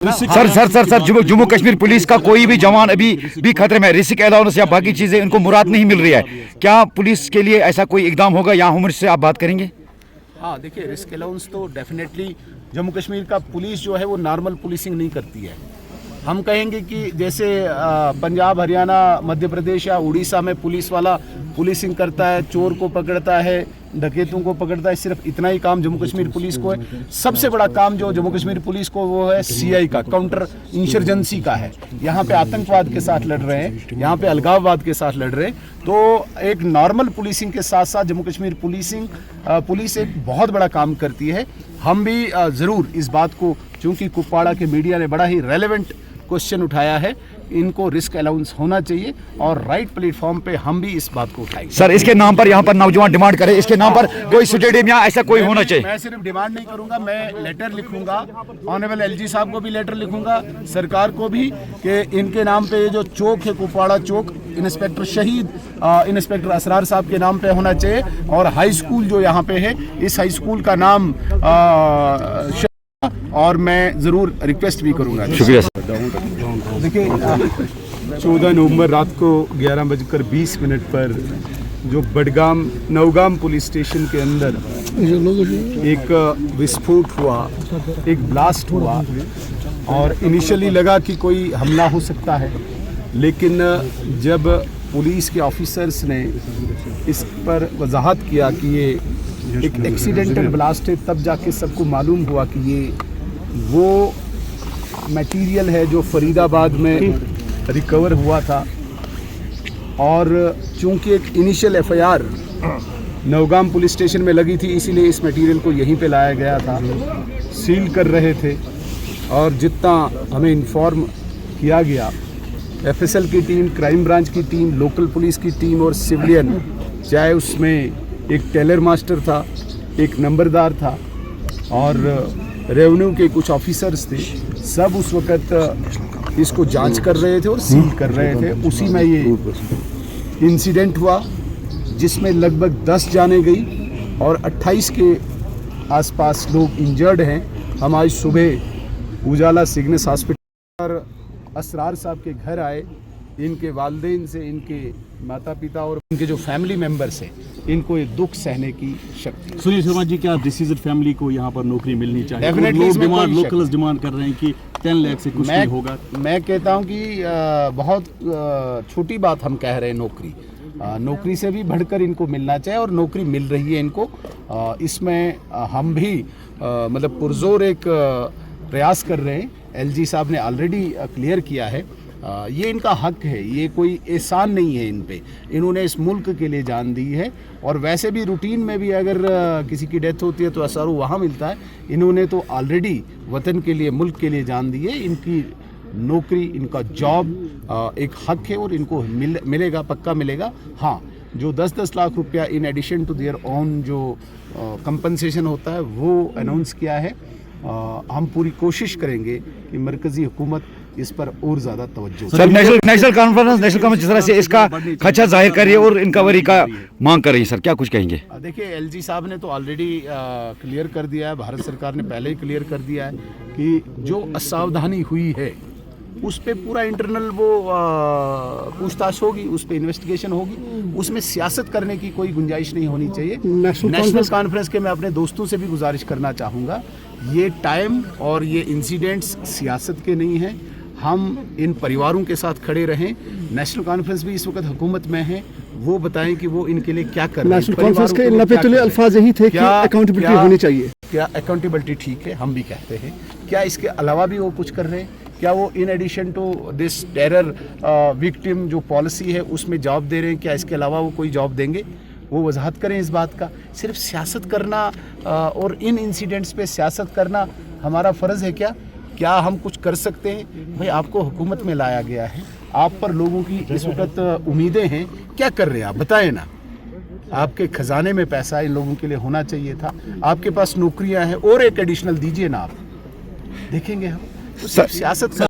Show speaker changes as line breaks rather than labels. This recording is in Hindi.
सर जम्मू कश्मीर पुलिस का कोई भी जवान अभी भी खतरे में, रिस्क अलाउंस या बाकी चीजें इनको मुराद नहीं मिल रही है। क्या पुलिस के लिए ऐसा कोई इकदाम होगा या हुकूमत से आप बात करेंगे?
हाँ, देखिए, रिस्क अलाउंस तो डेफिनेटली जम्मू कश्मीर का पुलिस जो है वो नॉर्मल पुलिसिंग नहीं करती है। हम कहेंगे कि जैसे पंजाब, हरियाणा, मध्य प्रदेश या उड़ीसा में पुलिस वाला पुलिसिंग करता है, चोर को पकड़ता है, डकैतों को पकड़ता है, सिर्फ इतना ही काम जम्मू कश्मीर पुलिस को है। सबसे बड़ा काम जो जम्मू कश्मीर पुलिस को वो है CI का, काउंटर इंसर्जेंसी का है। यहाँ पे आतंकवाद के साथ लड़ रहे हैं, यहाँ पे अलगाववाद के साथ लड़ रहे हैं। तो एक नॉर्मल पुलिसिंग के साथ साथ जम्मू कश्मीर पुलिस एक बहुत बड़ा काम करती है। हम भी ज़रूर इस बात को, चूँकि कुपवाड़ा के मीडिया ने बड़ा ही रेलेवेंट क्वेश्चन उठाया है, इनको रिस्क अलाउंस होना चाहिए और राइट प्लेटफॉर्म पे हम भी इस बात को उठाएंगे।
सर, इसके नाम पर यहाँ पर नौजवान डिमांड करे, इसके नाम पर कोई स्टेडियम या ऐसा कोई होना चाहिए।
मैं सिर्फ डिमांड नहीं करूंगा, मैं लेटर लिखूंगा, ऑनरेबल LG साहब को भी लेटर लिखूंगा, सरकार को भी, कि इनके नाम पे जो चौक है कुपवाड़ा चौक, इंस्पेक्टर शहीद इंस्पेक्टर असरार साहब के नाम पे होना चाहिए। और हाई स्कूल जो यहाँ पे है, इस हाई स्कूल का नाम और मैं ज़रूर रिक्वेस्ट भी करूंगा।
शुक्रिया सर।
देखिए, 14 नवंबर रात को 11:20 पर जो बडगाम नौगाम पुलिस स्टेशन के अंदर एक विस्फोट हुआ, एक ब्लास्ट हुआ, और इनिशियली लगा कि कोई हमला हो सकता है, लेकिन जब पुलिस के ऑफिसर्स ने इस पर वजाहत किया कि ये एक एक्सीडेंटल ब्लास्ट है, तब जाके सबको मालूम हुआ कि ये वो मटेरियल है जो फरीदाबाद में रिकवर हुआ था। और चूंकि एक initial FIR Nowgam police station में लगी थी, इसीलिए इस मटेरियल को यहीं पे लाया गया था। सील कर रहे थे, और जितना हमें इन्फॉर्म किया गया, FSL की टीम, क्राइम ब्रांच की टीम, लोकल पुलिस की टीम और सिविलियन, चाहे उसमें एक टेलर मास्टर था, एक नंबरदार था और रेवेन्यू के कुछ ऑफिसर्स थे, सब उस वक़्त इसको जांच कर रहे थे और सील कर रहे थे। उसी में ये इंसिडेंट हुआ जिसमें लगभग 10 जाने गई और 28 के आसपास लोग इंजर्ड हैं। हम आज सुबह उजाला सिग्नेस हॉस्पिटल पर असरार साहब के घर आए। इनके वालिदैन से, इनके माता पिता और इनके जो फैमिली मेंबर्स हैं, इनको ये दुख सहने की शक्ति।
सुनील शर्मा जी, क्या डिसीजन फैमिली को यहाँ पर नौकरी मिलनी चाहिए?
डेफिनेटली
लोकल्स डिमांड कर रहे हैं कि 10 लाख से कुछ नहीं होगा।
मैं कहता हूँ कि बहुत छोटी बात हम कह रहे हैं, नौकरी से भी बढ़कर इनको मिलना चाहिए और नौकरी मिल रही है इनको। इसमें हम भी मतलब पुरजोर एक प्रयास कर रहे हैं। LG साहब ने ऑलरेडी क्लियर किया है, ये इनका हक है, ये कोई एहसान नहीं है इन पे। इन्होंने इस मुल्क के लिए जान दी है, और वैसे भी रूटीन में भी अगर किसी की डेथ होती है तो असर वहाँ मिलता है। इन्होंने तो ऑलरेडी वतन के लिए, मुल्क के लिए जान दी है। इनकी नौकरी, इनका जॉब एक हक है और इनको मिलेगा, पक्का मिलेगा। हाँ, जो 10-10 लाख रुपया in addition to their own जो कंपनसेशन होता है वो अनाउंस किया है। हम पूरी कोशिश करेंगे कि मरकज़ी हुकूमत इस पर और ज़्यादा तवज्जो।
सर, नेशनल कॉन्फ्रेंस जिस तरह से इसका खदशा जाहिर कर रही है और इनक्वायरी का मांग कर रही है, सर क्या कुछ कहेंगे?
देखिए, LG साहब ने तो ऑलरेडी क्लियर कर दिया है, भारत सरकार ने पहले ही क्लियर कर दिया है कि जो असावधानी हुई है उस पर पूरा इंटरनल वो पूछताछ होगी, उस पर इन्वेस्टिगेशन होगी। उसमें सियासत करने की कोई गुंजाइश नहीं होनी चाहिए। नेशनल कॉन्फ्रेंस के मैं अपने दोस्तों से भी गुजारिश करना चाहूँगा, ये टाइम और ये इंसिडेंट्स सियासत के नहीं हैं। हम इन परिवारों के साथ खड़े रहें। नेशनल कॉन्फ्रेंस भी इस वक्त हुकूमत में है, वो बताएं कि वो इनके लिए क्या कर रहे हैं।
नेशनल कॉन्फ्रेंस के नफेतुले अल्फाज यही थे कि अकाउंटेबिलिटी होनी चाहिए।
क्या अकाउंटेबिलिटी ठीक है, हम भी कहते हैं। क्या इसके अलावा भी वो कुछ कर रहे हैं? क्या वो in addition to this terror victim जो पॉलिसी है उसमें जॉब दे रहे हैं? क्या इसके अलावा वो कोई जॉब देंगे? वो वजाहत करें इस बात का। सिर्फ सियासत करना और इन इंसिडेंट्स पे सियासत करना हमारा फ़र्ज़ है क्या? क्या हम कुछ कर सकते हैं? भाई, आपको हुकूमत में लाया गया है, आप पर लोगों की इस वक्त उम्मीदें हैं, क्या कर रहे हैं आप बताएं ना। आपके ख़जाने में पैसा इन लोगों के लिए होना चाहिए था, आपके पास नौकरियां हैं, और एक एडिशनल दीजिए ना। आप देखेंगे हम तो सिर्फ सियासत